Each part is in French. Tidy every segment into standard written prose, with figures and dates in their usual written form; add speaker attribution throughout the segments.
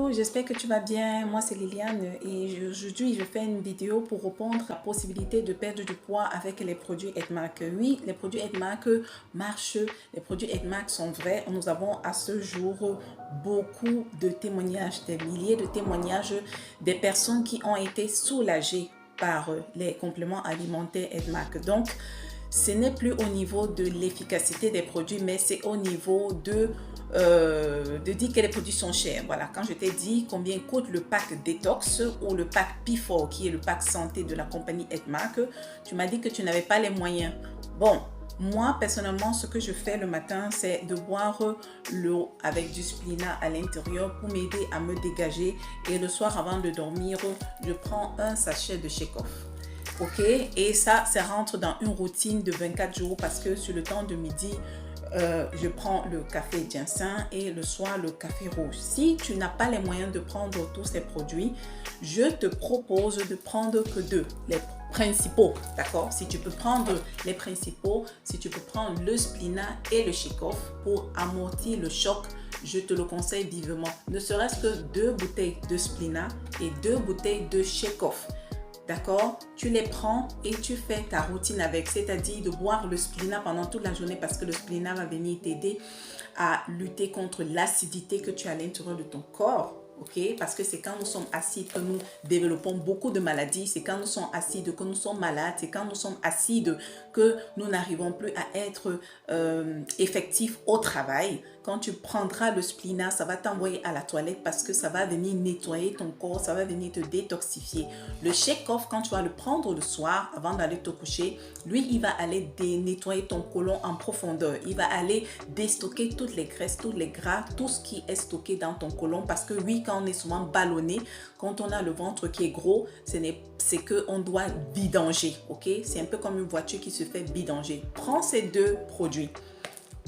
Speaker 1: Hello, j'espère que tu vas bien. Moi, c'est Liliane et aujourd'hui, je fais une vidéo pour répondre à la possibilité de perdre du poids avec les produits Edmark. Oui, les produits Edmark marchent, les produits Edmark sont vrais. Nous avons à ce jour beaucoup de témoignages, des milliers de témoignages des personnes qui ont été soulagées par les compléments alimentaires Edmark. Donc, ce n'est plus au niveau de l'efficacité des produits, mais c'est au niveau de dire que les produits sont chers. Voilà, quand je t'ai dit combien coûte le pack Detox ou le pack P4, qui est le pack santé de la compagnie Edmark, tu m'as dit que tu n'avais pas les moyens. Bon, moi, personnellement, ce que je fais le matin, c'est de boire l'eau avec du spléna à l'intérieur pour m'aider à me dégager. Et le soir, avant de dormir, je prends un sachet de Shake-Off. Ok, et ça rentre dans une routine de 24 jours parce que sur le temps de midi, je prends le café ginseng et le soir le café rouge. Si tu n'as pas les moyens de prendre tous ces produits, je te propose de prendre que deux, les principaux, d'accord? Si tu peux prendre les principaux, si tu peux prendre le spléna et le Shake-Off pour amortir le choc, je te le conseille vivement. Ne serait-ce que 2 bouteilles de spléna et 2 bouteilles de Shake-Off. D'accord? Tu les prends et tu fais ta routine avec, c'est-à-dire de boire le spléna pendant toute la journée parce que le spléna va venir t'aider à lutter contre l'acidité que tu as à l'intérieur de ton corps. Ok, parce que c'est quand nous sommes acides que nous développons beaucoup de maladies, c'est quand nous sommes acides que nous sommes malades, c'est quand nous sommes acides que nous n'arrivons plus à être effectifs au travail. Quand tu prendras le spléna, ça va t'envoyer à la toilette parce que ça va venir nettoyer ton corps, ça va venir te détoxifier. Le Shake-Off, quand tu vas le prendre le soir avant d'aller te coucher, lui, il va aller nettoyer ton côlon en profondeur. Il va aller déstocker toutes les graisses, tous les gras, tout ce qui est stocké dans ton côlon parce que oui, quand on est souvent ballonné, quand on a le ventre qui est gros, c'est qu'on doit vidanger, ok? C'est un peu comme une voiture qui se fait vidanger. Prends ces 2 produits.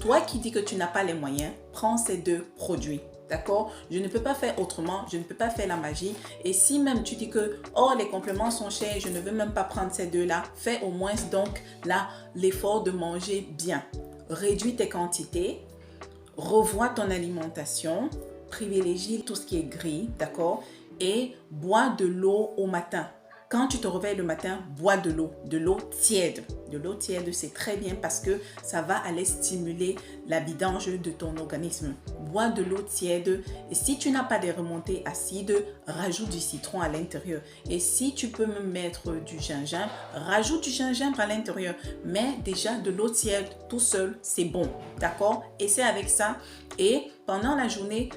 Speaker 1: Toi qui dis que tu n'as pas les moyens, prends ces 2 produits. D'accord? Je ne peux pas faire autrement, je ne peux pas faire la magie. Et si même tu dis que oh, les compléments sont chers, je ne veux même pas prendre ces 2-là, fais au moins donc là l'effort de manger bien. Réduis tes quantités, revois ton alimentation, privilégie tout ce qui est gris, d'accord? Et bois de l'eau au matin. Quand tu te réveilles le matin, bois de l'eau tiède. De l'eau tiède, c'est très bien parce que ça va aller stimuler la vidange de ton organisme. Bois de l'eau tiède et si tu n'as pas de remontées acides, rajoute du citron à l'intérieur. Et si tu peux me mettre du gingembre, rajoute du gingembre à l'intérieur. Mais déjà de l'eau tiède tout seul, c'est bon. D'accord? Essaie avec ça et pendant la journée,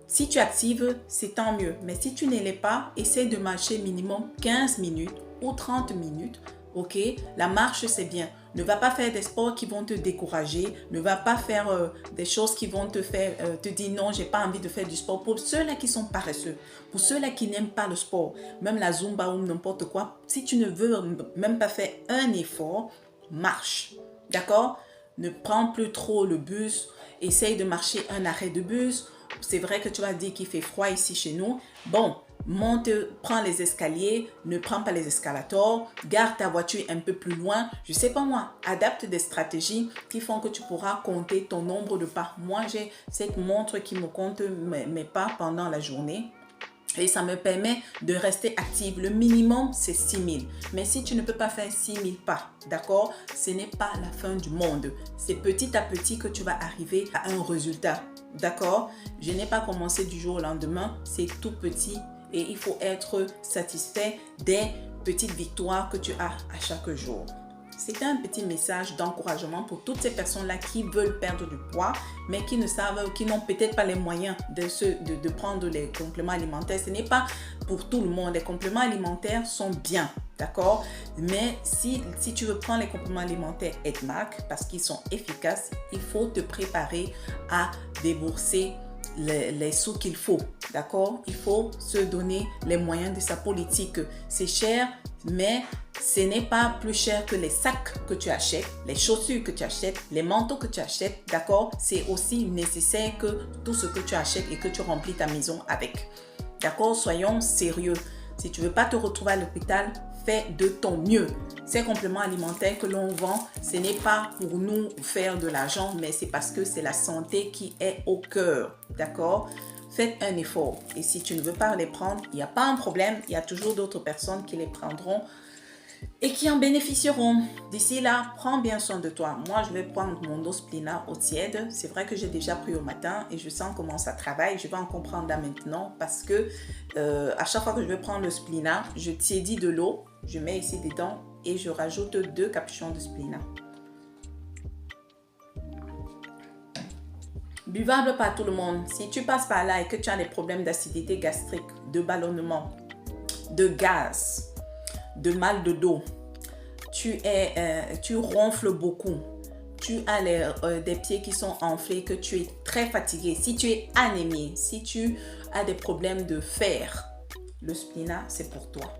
Speaker 1: si tu actives, c'est tant mieux. Mais si tu ne l'es pas, essaie de marcher minimum 15 minutes ou 30 minutes. Ok, la marche, c'est bien. Ne va pas faire des sports qui vont te décourager. Ne va pas faire des choses qui vont te faire te dire non, j'ai pas envie de faire du sport. Pour ceux-là qui sont paresseux, pour ceux-là qui n'aiment pas le sport, même la Zumba ou n'importe quoi, si tu ne veux même pas faire un effort, marche. D'accord? Ne prends plus trop le bus. Essaye de marcher un arrêt de bus. C'est vrai que tu vas dire qu'il fait froid ici chez nous. Bon, monte, prends les escaliers, ne prends pas les escalators, garde ta voiture un peu plus loin. Je sais pas moi, adapte des stratégies qui font que tu pourras compter ton nombre de pas. Moi, j'ai cette montre qui me compte mes pas pendant la journée. Et ça me permet de rester active. Le minimum, c'est 6000. Mais si tu ne peux pas faire 6000 pas, d'accord, ce n'est pas la fin du monde. C'est petit à petit que tu vas arriver à un résultat. D'accord? Je n'ai pas commencé du jour au lendemain. C'est tout petit et il faut être satisfait des petites victoires que tu as à chaque jour. C'était un petit message d'encouragement pour toutes ces personnes-là qui veulent perdre du poids, mais qui ne savent, qui n'ont peut-être pas les moyens de prendre les compléments alimentaires. Ce n'est pas pour tout le monde. Les compléments alimentaires sont bien, d'accord? Mais si tu veux prendre les compléments alimentaires Edmark, parce qu'ils sont efficaces, il faut te préparer à débourser les sous qu'il faut, d'accord? Il faut se donner les moyens de sa politique. C'est cher, mais ce n'est pas plus cher que les sacs que tu achètes, les chaussures que tu achètes, les manteaux que tu achètes, d'accord? C'est aussi nécessaire que tout ce que tu achètes et que tu remplis ta maison avec. D'accord? Soyons sérieux. Si tu ne veux pas te retrouver à l'hôpital, fais de ton mieux. Ces compléments alimentaires que l'on vend, ce n'est pas pour nous faire de l'argent, mais c'est parce que c'est la santé qui est au cœur. D'accord? faites un effort. Et si tu ne veux pas les prendre, il n'y a pas un problème. Il y a toujours d'autres personnes qui les prendront et qui en bénéficieront. D'ici là, prends bien soin de toi. Moi, je vais prendre mon Osplina au tiède. C'est vrai que j'ai déjà pris au matin et je sens comment ça travaille. Je vais en comprendre là maintenant parce que à chaque fois que je vais prendre le Splina, je tiédis de l'eau, je mets ici dedans et je rajoute 2 capuchons de Splina. Buvable par tout le monde. Si tu passes par là et que tu as des problèmes d'acidité gastrique, de ballonnement, de gaz, de mal de dos, tu ronfles beaucoup, tu as des pieds qui sont enflés, que tu es très fatigué, si tu es anémie, si tu as des problèmes de fer, le Splina, c'est pour toi.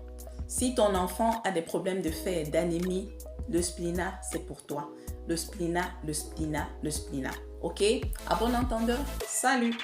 Speaker 1: Si ton enfant a des problèmes de fer, d'anémie, le Splina, c'est pour toi. Le Splina, le Splina, le Splina. Ok? À bon entendeur, salut!